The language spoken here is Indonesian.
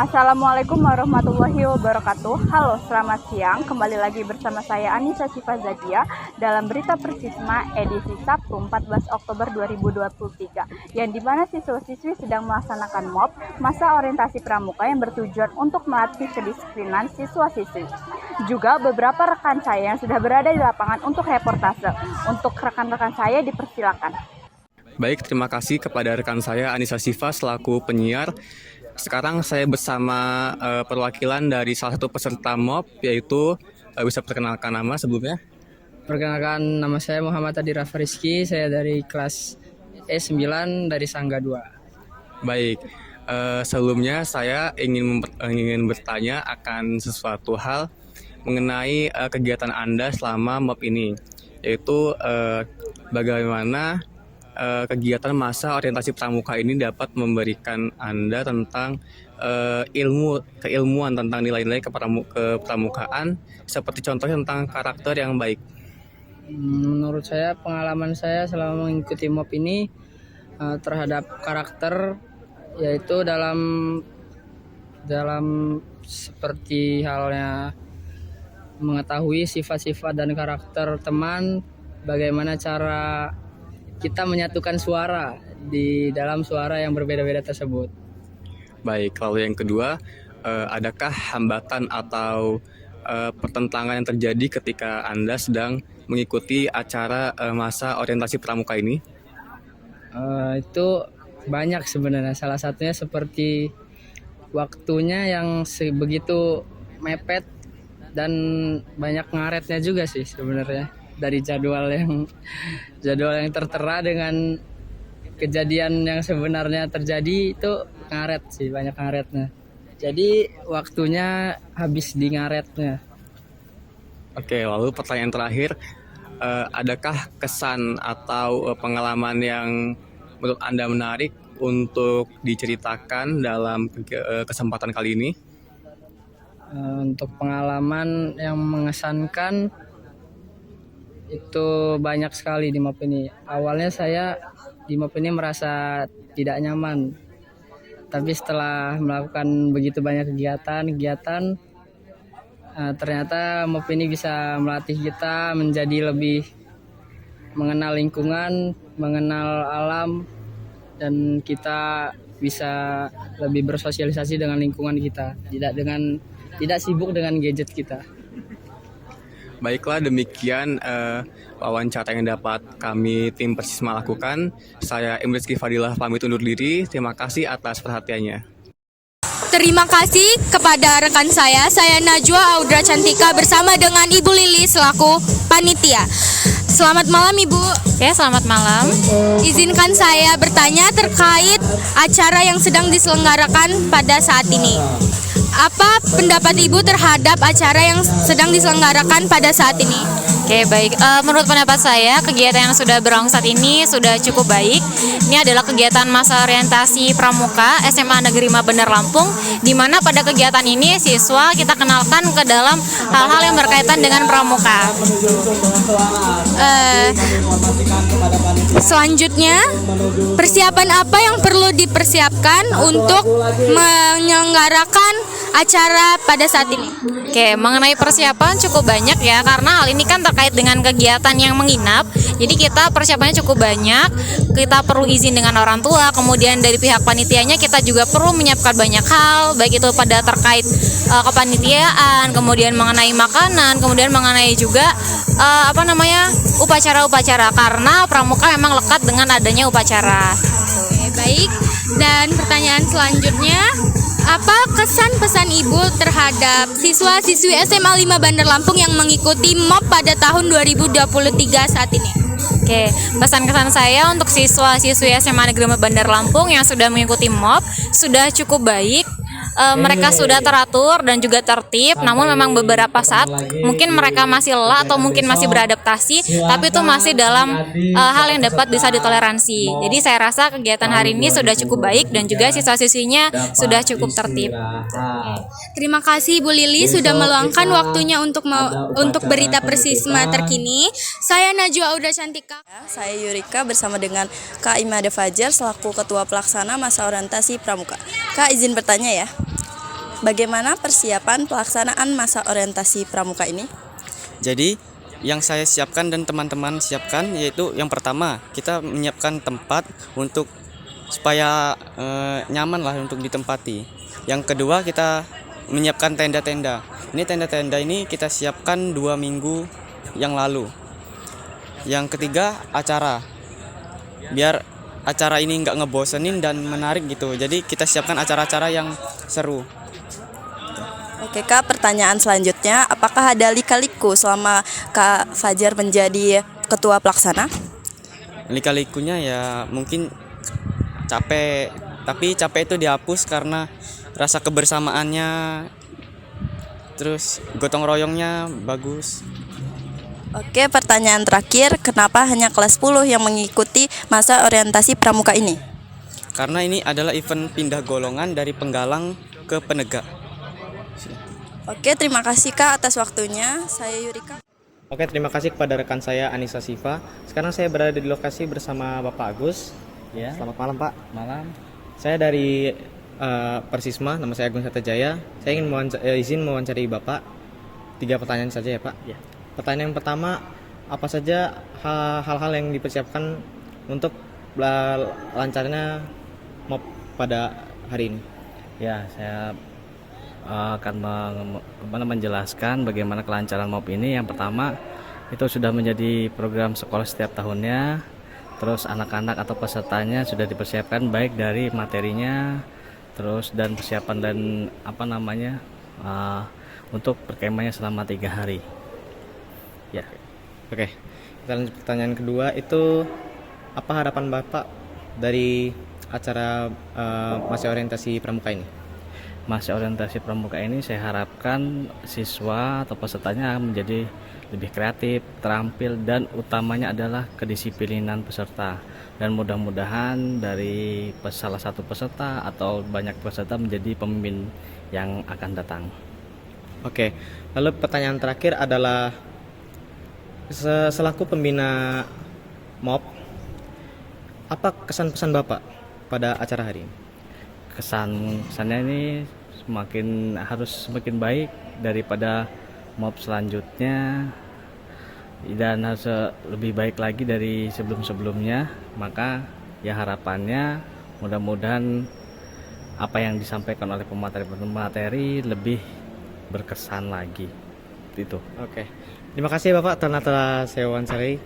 Assalamualaikum warahmatullahi wabarakatuh. Halo, selamat siang. Kembali lagi bersama saya Anissa Syifa Zakia dalam Berita Persisma edisi Sabtu 14 Oktober 2023, yang dimana siswa-siswi sedang melaksanakan MOP, masa orientasi pramuka yang bertujuan untuk melatih kedisiplinan siswa-siswi. Juga beberapa rekan saya yang sudah berada di lapangan untuk reportase. Untuk rekan-rekan saya dipersilakan. Baik, terima kasih kepada rekan saya Anissa Syifa selaku penyiar. Sekarang saya bersama perwakilan dari salah satu peserta MOP, yaitu bisa perkenalkan nama sebelumnya. Perkenalkan, nama saya Muhammad Adi Rafa Rizky, saya dari kelas E9 dari Sangga 2. Baik, sebelumnya saya ingin bertanya akan sesuatu hal mengenai kegiatan Anda selama MOP ini, yaitu bagaimana kegiatan masa orientasi pramuka ini dapat memberikan Anda tentang keilmuan tentang nilai-nilai kepramukaan, seperti contohnya tentang karakter yang baik. Menurut saya, pengalaman saya selama mengikuti MOP ini terhadap karakter, yaitu dalam seperti halnya mengetahui sifat-sifat dan karakter teman, bagaimana cara kita menyatukan suara di dalam suara yang berbeda-beda tersebut. Baik, lalu yang kedua, adakah hambatan atau pertentangan yang terjadi ketika Anda sedang mengikuti acara masa orientasi pramuka ini? Itu banyak sebenarnya. Salah satunya seperti waktunya yang begitu mepet dan banyak ngaretnya juga sih sebenarnya. Dari jadwal yang tertera dengan kejadian yang sebenarnya terjadi, itu ngaret sih, banyak ngaretnya. Jadi waktunya habis di ngaretnya. Oke, lalu pertanyaan terakhir, adakah kesan atau pengalaman yang menurut Anda menarik untuk diceritakan dalam kesempatan kali ini? Untuk pengalaman yang mengesankan itu banyak sekali di MOP ini. Awalnya saya di MOP ini merasa tidak nyaman, tapi setelah melakukan begitu banyak kegiatan, ternyata MOP ini bisa melatih kita menjadi lebih mengenal lingkungan, mengenal alam, dan kita bisa lebih bersosialisasi dengan lingkungan kita, tidak sibuk dengan gadget kita. Baiklah, demikian wawancara yang dapat kami tim Persisma lakukan. Saya Imam Rizky Fadilah pamit undur diri. Terima kasih atas perhatiannya. Terima kasih kepada rekan saya Najwa Audra Cantika bersama dengan Ibu Lili selaku panitia. Selamat malam Ibu. Ya, selamat malam. Izinkan saya bertanya terkait acara yang sedang diselenggarakan pada saat ini. Apa pendapat Ibu terhadap acara yang sedang diselenggarakan pada saat ini? Oke, baik. Menurut pendapat saya, kegiatan yang sudah berlangsung saat ini sudah cukup baik. Ini adalah kegiatan masa orientasi pramuka SMA Negeri 5 Bandar Lampung, di mana pada kegiatan ini siswa kita kenalkan ke dalam hal-hal yang berkaitan dengan pramuka. Selanjutnya, persiapan apa yang perlu dipersiapkan untuk menyelenggarakan acara pada saat ini? Oke, mengenai persiapan cukup banyak ya, karena hal ini kan terkait dengan kegiatan yang menginap. Jadi kita persiapannya cukup banyak. Kita perlu izin dengan orang tua, kemudian dari pihak panitianya kita juga perlu menyiapkan banyak hal, baik itu pada terkait kepanitiaan, kemudian mengenai makanan, kemudian mengenai juga upacara-upacara, karena pramuka memang lekat dengan adanya upacara. Oke, baik. Dan pertanyaan selanjutnya, apa kesan pesan Ibu terhadap siswa-siswi SMA 5 Bandar Lampung yang mengikuti MOP pada tahun 2023 saat ini? Oke, pesan-kesan saya untuk siswa-siswi SMA Negeri 5 Bandar Lampung yang sudah mengikuti MOP sudah cukup baik. Mereka sudah teratur dan juga tertib, namun memang beberapa saat mungkin mereka masih lelah atau mungkin masih beradaptasi, tapi itu masih dalam hal yang dapat bisa ditoleransi. Jadi saya rasa kegiatan hari ini sudah cukup baik dan juga siswa-siswinya sudah cukup tertib. Terima kasih Bu Lili sudah meluangkan waktunya untuk berita Persisma terkini. Saya Najwa Audra Cantika. Saya Yurika bersama dengan Kak Imade Fajar selaku Ketua Pelaksana Masa Orientasi Pramuka. Kak, izin bertanya ya. bagaimana persiapan pelaksanaan masa orientasi pramuka ini? Jadi yang saya siapkan dan teman-teman siapkan yaitu yang pertama kita menyiapkan tempat untuk supaya nyaman lah untuk ditempati. Yang kedua kita menyiapkan tenda-tenda. Ini tenda-tenda ini kita siapkan 2 minggu yang lalu. Yang ketiga acara. Biar acara ini nggak ngebosenin dan menarik gitu. Jadi kita siapkan acara-acara yang seru. Oke Kak, pertanyaan selanjutnya, apakah ada lika-liku selama Kak Fajar menjadi ketua pelaksana? Lika-likunya ya mungkin capek, tapi capek itu dihapus karena rasa kebersamaannya, terus gotong royongnya bagus. Oke, pertanyaan terakhir, kenapa hanya kelas 10 yang mengikuti masa orientasi pramuka ini? Karena ini adalah event pindah golongan dari penggalang ke penegak. Oke, terima kasih Kak atas waktunya. Saya Yurika. Oke, terima kasih kepada rekan saya Anissa Siva. Sekarang saya berada di lokasi bersama Bapak Agus. Ya, Selamat malam Pak. malam. Saya dari Persisma, nama saya Agung Satajaya. Saya ingin izin mewawancari Bapak. 3 pertanyaan saja ya Pak. Ya. Pertanyaan yang pertama, apa saja hal-hal yang dipersiapkan untuk lancarnya MOP pada hari ini? Ya, saya akan menjelaskan bagaimana kelancaran MOP ini. Yang pertama, itu sudah menjadi program sekolah setiap tahunnya. Terus anak-anak atau pesertanya sudah dipersiapkan baik dari materinya, terus dan persiapan dan untuk perkemahnya selama 3 hari. Ya. Oke, kita lanjut pertanyaan kedua, itu apa harapan Bapak dari acara masa orientasi pramuka ini? Masa orientasi pramuka ini saya harapkan siswa atau pesertanya menjadi lebih kreatif, terampil, dan utamanya adalah kedisiplinan peserta. Dan mudah-mudahan dari salah satu peserta atau banyak peserta menjadi pemimpin yang akan datang. Oke, lalu pertanyaan terakhir adalah selaku pembina MOP, apa kesan-pesan Bapak pada acara hari ini? Kesannya ini harus semakin baik daripada MOP selanjutnya dan harus lebih baik lagi dari sebelum-sebelumnya. Maka ya harapannya mudah-mudahan apa yang disampaikan oleh pemateri lebih berkesan lagi. Itu. Oke. Terima kasih Bapak telah saya wawancarai.